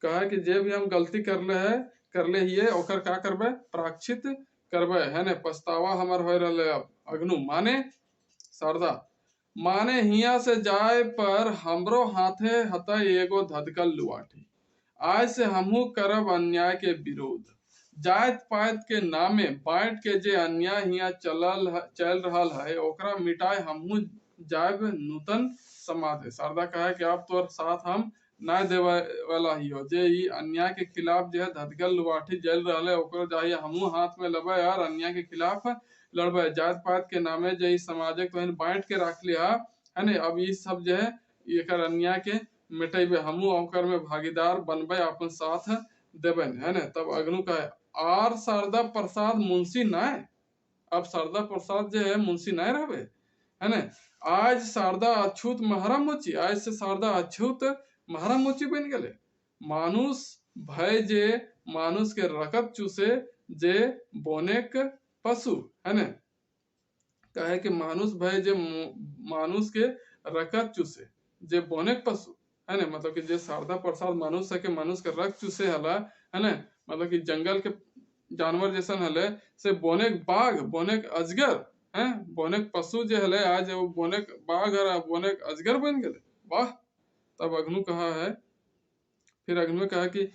कहे कि जे भी हम गलती कर ले हिये ओकर का करबे, प्राक्षित करबे, है ना। पछतावा हमर हो रहले अब। अग्नु माने शारदा माने हिया से जाए पर हमरो हाथे हता एगो धधकल लुआठी, आज से हमहू करब अन्याय के विरोध, जात पात के नामे बांट के जे अन्याय हिया चल रहल है ओकरा मिटाए हमहू जाब नूतन समाज है। शारदा कहे कि आप तोर साथ हम ना देवे वाला ही हो, जे ई अन्याय के खिलाफ जो है धधकल लुआठी जल रहा है ओकरो चाहिए हमहू हाथ में लेबे और अन्याय के खिलाफ लड़बे, जात पात के नामे जे समाज को बांट के रख लिया, है ना। अब ये सब जो है एकर अन्याय के मिटेबे, हमहू ओकर में भागीदार बनबे, अपन साथ देबे, है ना। तब अग्नु कहे आर शारदा प्रसाद मुंशी नाय, अब शारदा प्रसाद जो है मुंशी नाय रहबे, है ना। आज शारदा अछूत महारा मोची, आज से शारदा अछूत महारा मोची बन गए, मानुष भय जे मानुष के रकत चूसे जे बोनेक पशु, है ना। कहे कि मानुष भय जे मानुष के रकत चूसे जे बोनेक पशु, है ना। मतलब कि जे शारदा प्रसाद मनुष्य के मनुष्य के रक्त चूसे हला, है ना, मतलब कि जंगल के जानवर जैसन हले से बोनेक बाघ, बोनेक अजगर, हैं बोनेक पशु जे हले आज वो बोनेक बाघ और बोनेक अजगर बन गए, वाह। तब अग्नु कहा है, फिर अग्नु कहा कि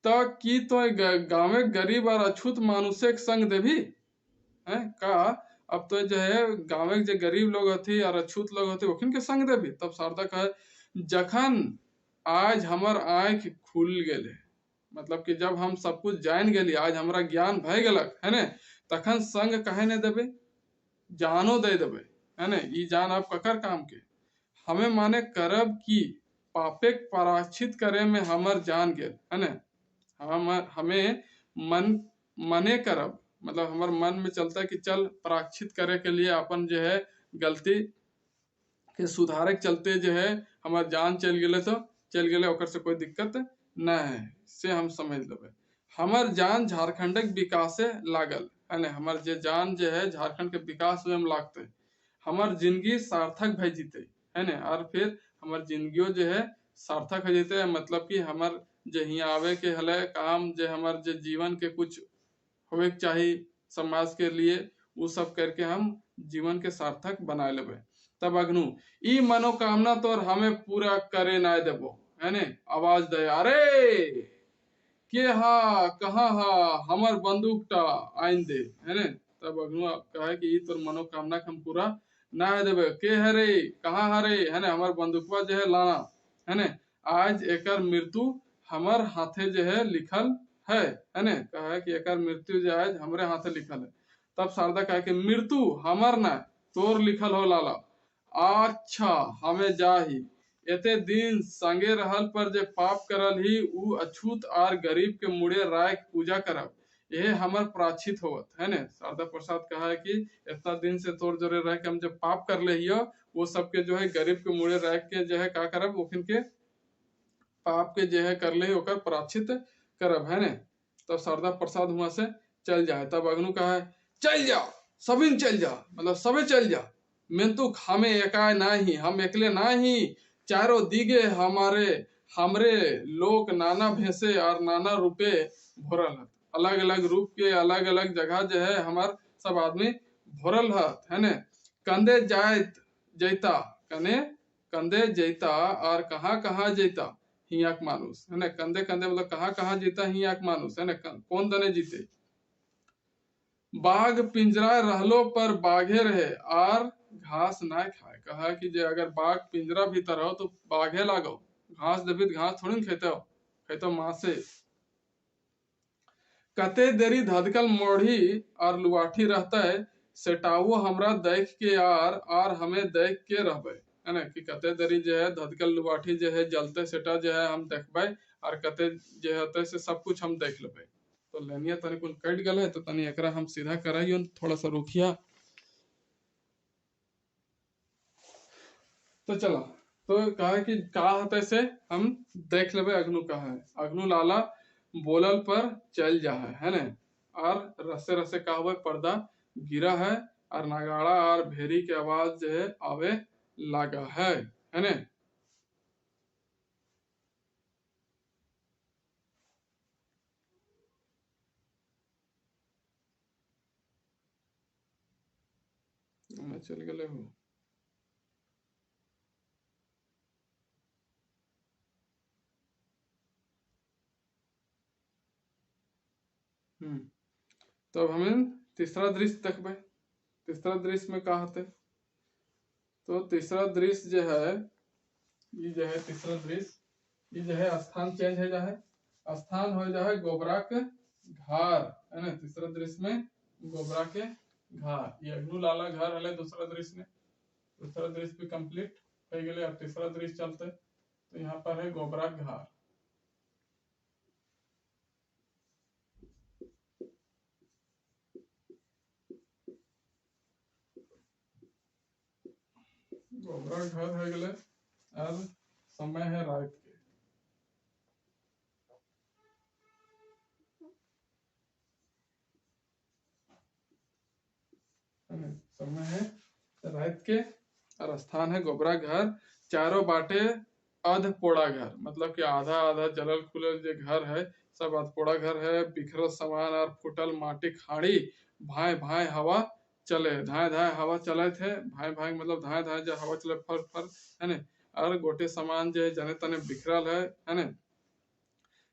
की तो गाँव गरीब और अछूत मानुष्य के संग देवी है का, अब तो जो है गाँव के जो गरीब लोग होती और अछूत लोग होते ओखिन के संग देवी। तब शारदा कहे जखन आज हमर आँख खुल गए, मतलब कि जब हम सब कुछ जान गए, आज हमारा ज्ञान भय गलक, है ना, तखन संग कहे न देबे, जानो दे देबे, है ना। ई जान आप ककर काम के, हमें माने करब की पापे पराक्षित करे में हमर जान गेल, है ना। हमें मने करब, मतलब हमारे मन में चलता है कि चल प्राक्षित करे के लिए अपन जो है गलती के सुधारे के चलते जो है हमार जान चल गए तो चल गए, ओकर से कोई दिक्कत न है, से हम समझ लेबे। हमार जान झारखंड के विकास से लागल, है ना, हमार जे जान जो है झारखंड के विकास में लागते, हमार जिंदगी सार्थक भई जीते, है ना। और फिर हमार जिंदगियों जो है सार्थक हो जीते, मतलब कि हमार जे हियाँ आवे के हले काम, जे हमार जे जीवन के कुछ होवे चाहिए समाज के लिए, वो सब करके हम जीवन के सार्थक बना लेबे। तब अग्नु ई मनोकामना तो हमें पूरा करे ना देबो, है ने। आवाज दे अरे के हा कहाँ हा हमर बंदूक टा आइन दे, है ने। तब अग्नु कहे कि ई तोर मनोकामना हम पूरा ना देबे, के है रे कहाँ हरे, है ना, हमार बंदूकवा जो है लाना, है ने। आज एकर मृत्यु हमर हाथे जो है लिखल है ना। कहा कि एकर मृत्यु जो आज हमरे हाथे लिखल है। तब शारदा कहे कि मृत्यु हमर ना तोर लिखल हो लाला, अच्छा हमें जाही, एते दिन संगे रहल पर जे पाप करल ही उ अछूत आर गरीब के मुड़े राय के पूजा करब, यह हमर प्राचित होवत, है ना। शारदा प्रसाद कहा है कि इतना दिन से तोर जोरे रह के हम जो पाप कर ले हियो वो सबके जो है गरीब के मुड़े रह के जो है का करब, ओखिन के पाप के जो है कर ले ओकर प्राचित करब, है ने। तब शारदा प्रसाद वहां से चल जाए। तब अग्नु कहा है चल जाओ सभी चल जाओ, मतलब सबे चल जाओ, मैं तो हमें एकाय नहीं, हम एकले नहीं, चारों दिगे हमारे हमरे लोक नाना भेसे और नाना रूपे भरल हत। अलग अलग रूप के अलग अलग जगह जो है हमार सब आदमी भरल हत, है ने। कंदे जायत जैता, कने कंदे जैता और कहाँ कहाँ जैता हियाक मानुस, है ना। कंदे कंदे मतलब कहाँ कहाँ जीता हियाक मानुस, है ना। कौन दने जीते। बाघ पिंजरा रहलो पर बाघे रहे और घास ना खाए। कहा कि जे अगर बाघ पिंजरा भीतर हो तो बाघे लागो, घास देवी घास थोड़ी खेते हो, खेतो मासे। कते देरी धधकल मोढ़ी और लुआठी रहता है, सेटाओ हमरा देख के और हमें देख के रहबे, है ना। कि कते देरी जो है धधकल लुआठी जो है जलते सेटा जो है हम देखबे और कते जो होते से सब कुछ हम देख लेबे। तो लेनिया तनी कुल कट गल है तो तनी एकरा हम सीधा कराइयो, थोड़ा सा रुकिया। तो चला, तो कहा कि का होते से हम देख लेबे अग्नु का है। अग्नु लाला बोलल पर चल जा है ना। और रसे रसे का हुआ पर्दा गिरा है और नगाड़ा और भेरी के आवाज जो है आवे लगा है ना। मैं चल गए हूँ। तो अब हमें तीसरा दृश्य देखबे। तीसरा दृश्य में का होते। तो तीसरा दृश्य जो है, ये जो है तीसरा दृश्य, ये जो है स्थान चेंज है, जाए स्थान हो जाए गोबरा के घर, है ना। तीसरा दृश्य में गोबरा के घर, ये अग्नु लाला घर हले दूसरा दृश्य में। दूसरा दृश्य भी कंप्लीट हो गए। अब तीसरा दृश्य चलते। तो यहाँ पर है गोबरा के घर। गोबरा के घर हो गए। अब समय है रात के। समय है रात के और स्थान है गोबरा घर। चारों बाटे अध पोड़ा घर, मतलब कि आधा आधा जलल खुलल जो घर है सब अधपोड़ा घर है। बिखरल सामान और फुटल माटी खाड़ी, भाई भाई हवा चले, धाए धाए हवा चले थे। भाई भाई मतलब धाए धाए जो हवा चले फर फर, है ना। और गोटे सामान जो है जने तने बिखरल है ना।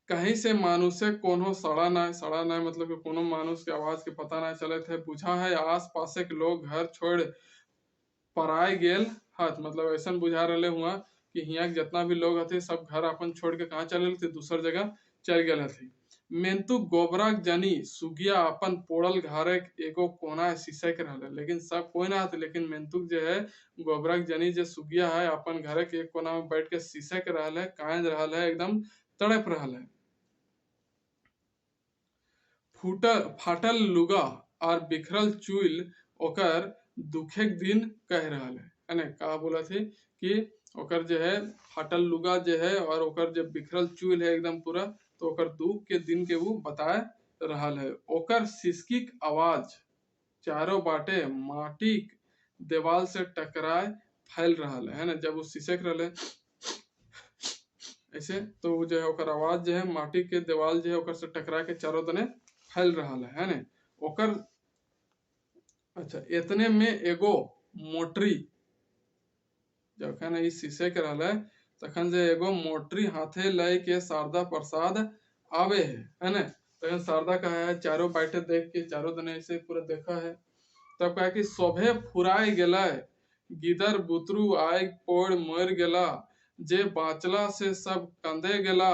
कहीं से मानुषे कोनो सड़ा ना, सड़ा ना मतलब कि कोनो मानुष के आवाज के पता ना चले थे। बुझा है आस पास के लोग घर छोड़ पराए गेल हत, मतलब ऐसा बुझा रहे हुआ कि हियाँ जितना भी लोग हथे सब घर अपन छोड़ के कहाँ चले थे, दूसर जगह चल गए हथे। मेंतु गोबरा जनी सुगिया अपन पोड़ल घरे एगो कोना शीशे के रहले, लेकिन सब कोई ना हथे। लेकिन मेंतुक जो है गोबरा जनी जो सुगिया है अपन घरे के एक कोना में बैठ के शीशे के रहले, कांद रहले, एकदम तड़प रहले। फूटल फाटल लुगा और बिखरल चूल ओकर दुखे दिन कह रहा है ना। कहा बोला थे कि ओकर जो है फाटल लुगा जो है और ओकर जो बिखरल चूल है एकदम पूरा, तो ओकर दुख के दिन के वो बताए रहा है। ओकर सिसकी आवाज चारों बाटे माटी देवाल से टकराए फैल रहा है ना। जब वो सिसक रहे ऐसे, तो वो जो है ओकर आवाज जो है माटी के देवाल जो है ओकर से टकरा के चारों तने फैल रहा है ना। ओकर अच्छा इतने में एगो मोटरी, जखन ई शीशे के रहले तखन जे एगो मोटरी हाथे लय के शारदा प्रसाद आवे है ना। तखन शारदा कहा है चारों बैठे देख के चारों दने ऐसे पूरा देखा है। तब कहा कि शोभे फुराई गेला, गिदर बुतरू आय पोड़ मर गेला, जे बाचला से सब कंधे गेला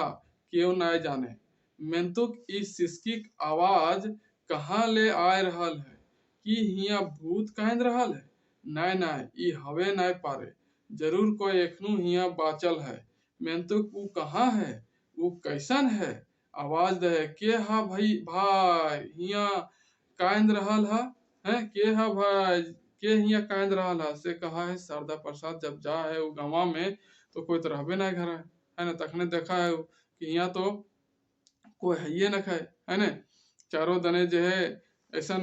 क्यों ना जाने। मेंतुक ई सिसकी आवाज कहाँ ले आए रहल है, कि हिया भूत कहन रहल है। नाय नाय ई हवे नाय पारे, जरूर कोई एखनू हिया बाचल है। मेंतुक वो कहाँ है, वो कैसन है। आवाज दे के हा भाई भाई हिया कांद रहल है के हा भाई के हिया कांद रहल है। से कहा है शारदा प्रसाद जब जा है वो गाँव में तो कोई तो रहबे ना घर है ना। तखने देखा है कि यहाँ तो कोई है ये न खाए, है ना। चारों दने जो है ऐसा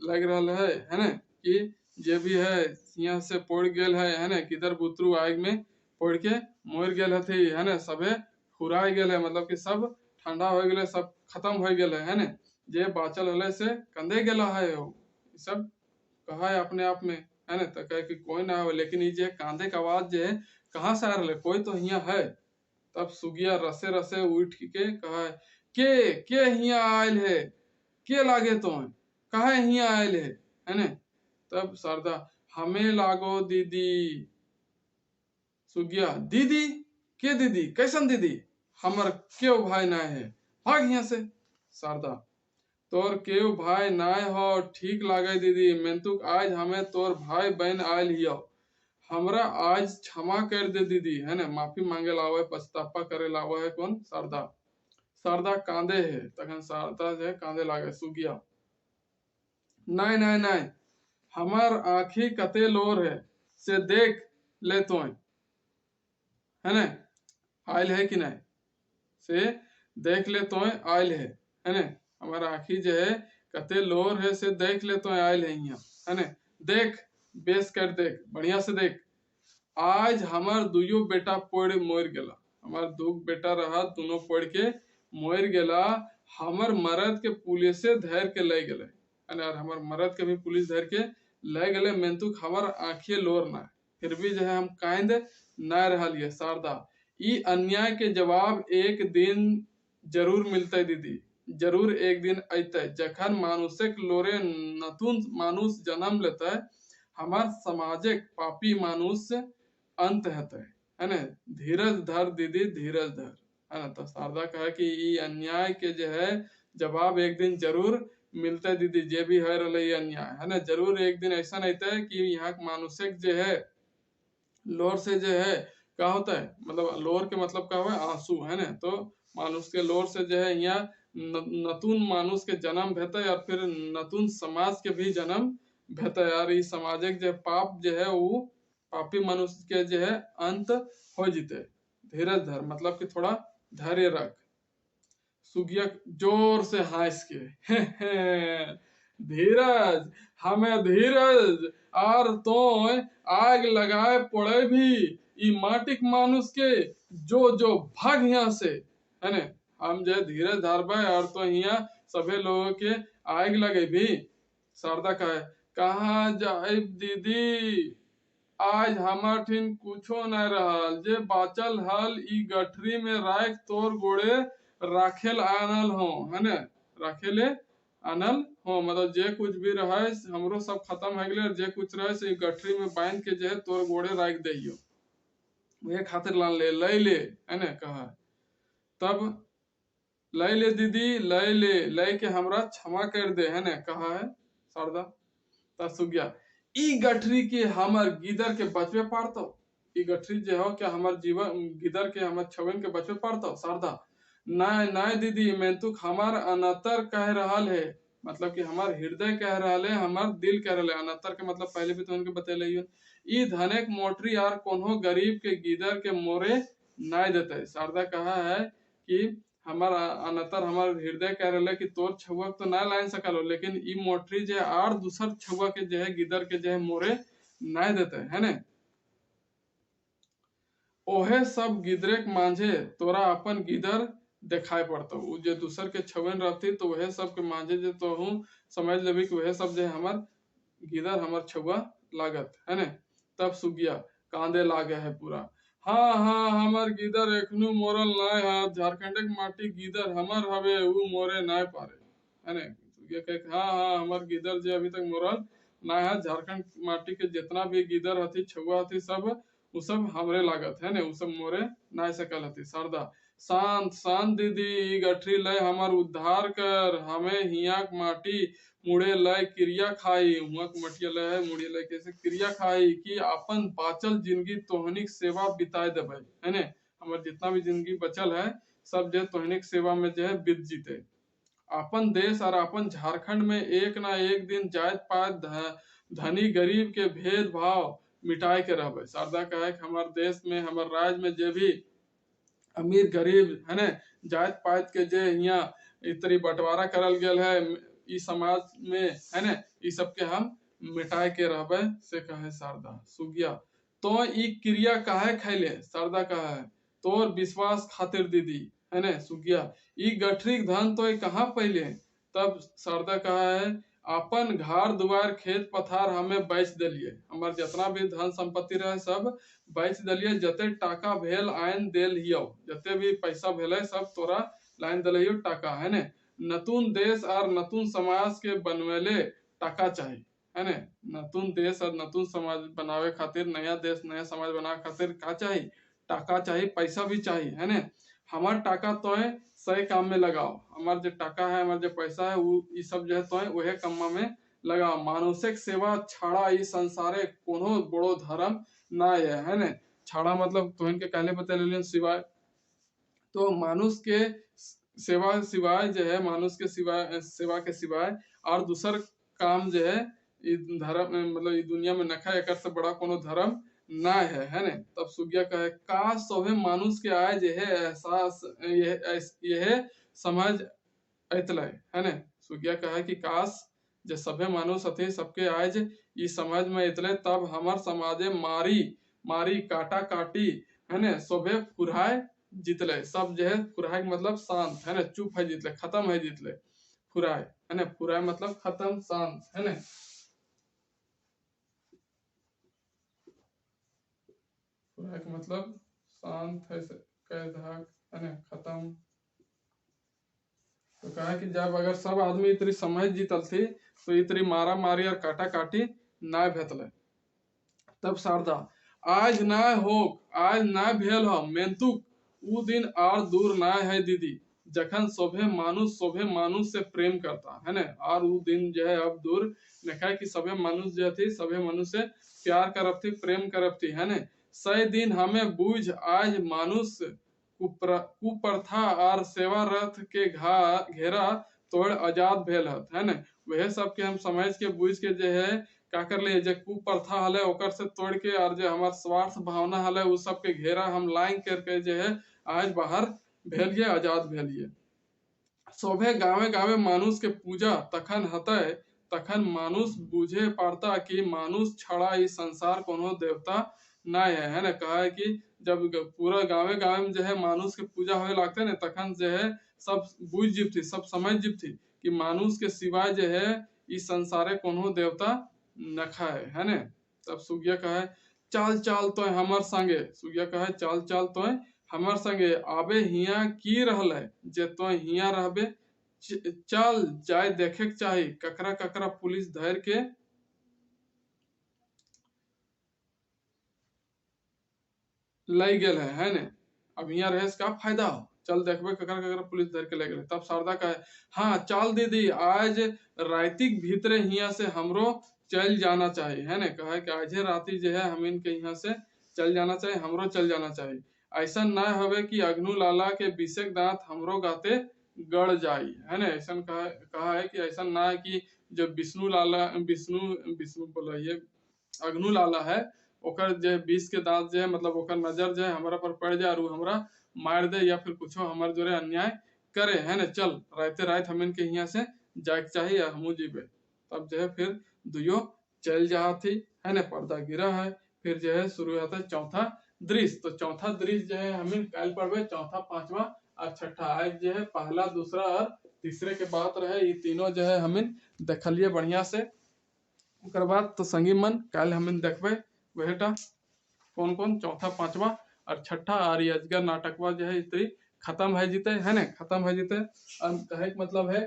लग रहा है ना कि जे भी है यहाँ से पड़ गेल है ना। किधर बुतरू आग में पड़ के मर गेल हथी, है ना। सबे फुराई गेल है, मतलब कि सब ठंडा हो गेल है, सब खत्म हो गेल है ने, जे बाचल हले से कंधे गेला है वो। ई सब कहा है अपने आप में, है ना। तो कहे कि कोई ना हो, लेकिन ये जे कांधे का आवाज जे है कहाँ से आ रहा है, कोई तो हियाँ है। तब सुगिया रसे रसे उठ के कहा है, के हियाँ आयल है, के लागे तो कहे हियाँ आयल है ने। तब शारदा, हमें लागो दीदी। सुगिया, दीदी के दीदी, कैसन दीदी, हमर क्यों भाई नाय है, भाग यहाँ से। शारदा, तोर केव भाई नाय हो, ठीक लागे दीदी, मेंतुक आज हमें तोर भाई बहन आयल हियो, हमरा आज क्षमा कर दे दीदी, है ना। माफी मांगे लावे, पछतापा करे लावे है कौन, शारदा। शारदा कांदे है, तखन शारदा जे कांदे लागे। सुगिया, नाय नाय नाय, हमार आँखी कते लोर है, से देख ले तो है ना, आयल है कि नहीं, से देख ले तो आयल है ना। हमारा आँखी जो है कते लोर है, से देख ले तो आयल है यहाँ, है ना। देख, बेस कर देख, बढ़िया से देख। आज हमार दुयो बेटा पड़ मोर गेला, हमार दो बेटा रहा, दोनों पड़ के मोर गेला। हमर मरद के पुलिसे धर के ले गेले, है ना। हमार मरद के भी पुलिस धर के ले गेले, मेंतुक हमार आँखिए लोर ना, फिर भी जो है हम कांद ना रहलिए। शारदा, ई अन्याय के जवाब एक दिन जरूर मिलते दीदी, जरूर एक दिन अतै, जखन मानुषक लोरे नतुन मानुष जन्म लेते, हमार समाजिक पापी मानुष अंत हेतै, है ना। धीरज धर दीदी, धीरज धर, है ना। तो शारदा कहे कि ई अन्याय के जो है जवाब एक दिन जरूर मिलते दीदी, जे भी है रहे ये अन्याय, है ना। जरूर एक दिन ऐसा नहीं है कि यहाँ मानुषिक जो है लोर से जो है क्या होता है, मतलब लोर के मतलब क्या हुआ, आंसू, है ना। तो मानुष के लोर से जो है यहाँ नतुन मानुष के जन्म भेते, और फिर नतुन समाज के भी जन्म भेते, और ये सामाजिक जो पाप जो है वो पापी मनुष्य के जो है अंत हो जीते। धीरज धर मतलब कि थोड़ा धैर्य रख। सुगिया जोर से हंस के धीरज, हमें धीरज, और तो आग लगाए पड़े भी ई माटिक मानुष के, जो जो भाग यहाँ से, है ना। हम जो धीरज धारबे, और तो यहाँ सभी लोगों के आग लगे भी। शारदा कहे, कहाँ जाए दीदी, आज हमार ठिन कुछो न रहल, जे बाचल हल ई गठरी में राख तोर गोड़े राखेल आनल हो, है ना। राखेले आनल हो, मतलब जे कुछ भी रहे हमरो सब खत्म हो गए, जे कुछ रहे से गठरी में बांध के जो है तोर गोड़े राख दियो, वे खातिर लान ले ले, है ना। कहा तब ले ले दीदी, ले के हमरा क्षमा कर दे, है ना। कहा है शारदा। तब सुगिया, ई गठरी के हमर गिदर के बचवे पारतो, ई गठरी जे हो क्या हमर जीवन गिदर के हमर छवन के बचवे पारतो। शारदा, नाय नाय दीदी, मैं तो हमार अनतर कह रहल है, मतलब कि हमार हृदय कह रहल है, हमार दिल कह रहल है। अनतर के मतलब पहले भी तो उनके बतेले ही, ई धनेक मोटरी यार कोनो गरीब के गिदर के मोरे नाय देते। शारदा कहा है कि हमार अनतर हमार हृदय कह रहे कि तोर छुआ तो ना लाइन सकल हो, लेकिन ई मोटरी जे आर दूसर छुआ के जो है गिदर के जो है मोरे ना देते, है ना। ओहे सब गिदरे के मांझे तोरा अपन गिदर दिखाई पड़ता, वो जो दूसर के छवन रहती तो वह सब के मांझे जो तो हूँ समझ लेबी कि वह सब जो है हमार गिदर हमार छुआ लागत, है ना। तब सुगिया कांदे लागे है पूरा, हाँ हाँ हमार गिदर एखनु मोरल नाय है, झारखंड के माटी गिदर हमर हवे, उ मोरे नाय पारे, है ना। सुगिया कहे, हाँ हाँ हमार गिदर जे अभी तक मोरल नाय है, झारखंड माटी के जितना भी गिदर हथी छुआ हथी सब उ सब हमरे लागत, है ना, उ सब मोरे नाय सकल हथी। शारदा, शांत शांत दीदी, गठरी लय हमार उद्धार कर, हमें हिया माटी मुड़े लय क्रिया खाई, हुआ मटिया लय है मुड़े लय कैसे क्रिया खाई, कि अपन बाचल जिंदगी तोहनिक सेवा बिताए देबे, है ने। हमार जितना भी जिंदगी बचल है सब जो तोहनिक सेवा में जो है बीत जीते। अपन देश और अपन झारखंड में एक ना एक दिन जात पात धनी गरीब के भेदभाव मिटाए के रहबे। शारदा कहे कि हमार देश में हमार राज्य में जे भी अमीर गरीब, है ना, जात पात के जे यहाँ इतनी बंटवारा करल गेल है ई समाज में, है ना, ई सब के हम मिटाए के रहबे से कहे शारदा। सुगिया, तो ई क्रिया काहे खैले। शारदा कहा है, तोर विश्वास खातिर दीदी, है ने सुगिया ई गठरी धन तो कहाँ पहले। तब शारदा कहा है अपन घर दुआर खेत पथार हमें बेच दिलिए, हमार जितना भी धन संपत्ति रहे सब बेच दिलिए, जते टाका भेल आइन देल हियो, जते भी पैसा भेले सब तोरा लाइन दिलियो टाका, है ने। नतून देश और नतून समाज के बनवेले टाका चाहिए, है ने। नतून देश और नतून समाज बनावे खातिर, नया देश नया समाज बनावे खातिर का चाहिए, टाका चाहिए, पैसा भी चाहिए, है ने। हमार टाका तो है सही काम में लगाओ, हमार जो टाका है, हमार जो पैसा है वो ये सब जो है तो है वह कम्मा में लगाओ। मानुषिक सेवा छाड़ा ई संसारे कोनो बड़ो धर्म ना है ने। छाड़ा मतलब तुहन के कहले बता सिवाय, तो मानुष के सेवा सिवाय जो है, मानुष के सिवाय सेवा के सिवाय और दूसर काम जो है धर्म मतलब इस दुनिया में नखा एक से बड़ा कोनो धर्म ना है ने। तब सुगिया कहे का सोभे मानुष के आए जे है एहसास यह समझ अतले, है ने। सुगिया कहे कि काश जे सभे मानुष अथे सबके आज ई समझ में अतले, तब हमार समाजे मारी मारी काटा काटी, है ने सोभे फुराए जीतले। सब जो है फुराए मतलब शांत, है ना, चुप है जीतले, खत्म है जीतले। फुराए, है ना, फुराए मतलब खत्म, शांत, है ना। फुराए का मतलब शांत है, है ना, खत्म। तो कहा कि जब अगर सब आदमी इतनी समझ जीतल थी तो इतनी मारा मारी और काटा काटी ना भेतले। तब शारदा आज ना हो, आज ना भेल हो मेंतुक ऊ दिन और दूर ना है दीदी, जखन सोभे मानुष से प्रेम करता, है ना। और वो दिन जो है अब दूर देखा कि सभे मनुष्य जो थी सभे मनुष्य से प्यार करब थी, प्रेम करब थी, है ना। सही दिन हमें बूझ आज मानुष कुप्रथा और सेवा रथ के घेरा तोड़ आजाद भेल है ना। वह सब के हम समझ के बूझ के जो है का कर लिए, जो कुप्रथा हले ओकर से तोड़ के और जो हमार स्वार्थ भावना हले उस सब के घेरा हम लाइन करके जो है आज बाहर भेलिए, आजाद भेलिए। सोभे गावे गावे मानुष के पूजा तखन हतै, तखन मानुष बूझे पारता कि मानुष छड़ा इस संसार कोनो देवता ना है ना। कहा है कि जब पूरा गावे गावे में जो है मानुष के पूजा होए लगते ना, तखन जो है सब बूझ जीव थी, सब समझ जीव थी कि मानुष के सिवाय जो है इस संसारे कोनो देवता नखा है ना। तब सुगिया कहे चाल चाल तो हमर संगे, सुगिया कहे चाल चाल तो हमर संगे आबे हिया की रहल है, जे तो हिया रहबे चल जाए देखे के चाही ककरा ककरा पुलिस धर के लाई गेल है ने। अब यहाँ रहे का फायदा हो, चल देखबे ककरा ककरा पुलिस धर के ले गेल। तब शारदा कहे हाँ चल दीदी आज रातिक भीतरे हिया से हमरो चल जाना चाहिए, है ना। कहे कि आज राती जो है हम इनके यहाँ से चल जाना चाहिए, हमरो चल जाना चाहिए। ऐसा ना हवे कि अग्नु लाला के बिसेक दांत हमरो गाते गड़ जाई, है ना। ऐसा कहा है कि ऐसा ना है कि जो विष्णु लाला विष्णु विष्णु बोला ये अग्नु लाला है ओकर जे बीस के दांत जो है मतलब ओकर नजर जो है हमारा पर पड़ जाए और हमरा मार दे या फिर कुछ हमारे जोरे अन्याय करे, है ना। चल राते रात हम इनके यहाँ से जाए चाहिए, हमू जीबे। तब जो है फिर दुयो चल जा थी, है ना। पर्दा गिरा है, फिर जो है शुरू होता है चौथा दृश्य। तो चौथा दृश्य जो है हम कल पढ़वे, चौथा पांचवा और छठा। आज जो है पहला दूसरा और तीसरे के बात रहे, ये तीनों जो है हम देखलिए बढ़िया से। ओकर बाद तो संगी मन कल हम देखबे वहीटा कौन कौन चौथा पांचवा और छठा और ये अजगर नाटकवा जो है इतनी खत्म है जीते, है ना, खत्म है जीते। कहे मतलब है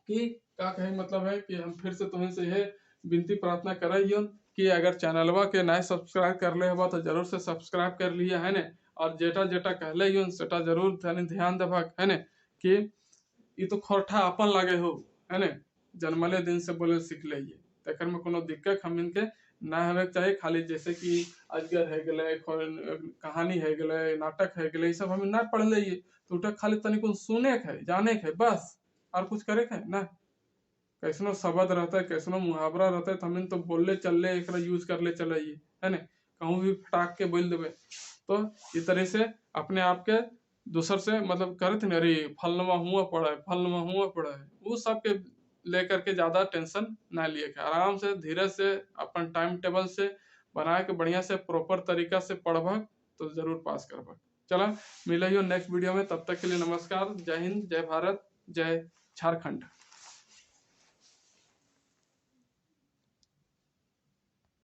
कि का कहे मतलब है कि हम फिर से तुम्हें से यह विनती प्रार्थना करिए कि अगर चैनलवा के नए सब्सक्राइब कर ले हो तो जरूर से सब्सक्राइब कर लिया, है ना। और जेटा जेटा कहले यून सेटा जरूर ध्यान देवा, है ना, कि ये तो खोरठा अपन लगे हो, है ना। जन्मले दिन से बोले सीख लीजिए, तेकर में कोनो दिक्कत हम इनके ना हवे चाहिए। खाली जैसे कि अजगर है गले, कहानी है गले, नाटक है गले, सब हम ना पढ़ लीजिए तो उठा खाली तनिक सुने के है, जाने के है बस, और कुछ करे के है ना। कैसनो शब्द रहता है, कैसनो मुहावरा रहता है, तो हम तो बोलले चल ले एक यूज कर ले चलाइए, है ना। कहूँ भी फटाक के बोल देवे तो इस तरह से अपने आप के दूसर से मतलब करे थे, अरे फलनवा हुआ पड़ा है, फलनवा हुआ पड़ा है, वो सब के लेकर के ज्यादा टेंशन ना लिए के आराम से धीरे से अपन टाइम टेबल से बना के बढ़िया से प्रॉपर तरीका से पढ़ब तो जरूर पास करब। चला मिला ही नेक्स्ट वीडियो में, तब तक के लिए नमस्कार, जय हिंद, जय भारत, जय झारखंड।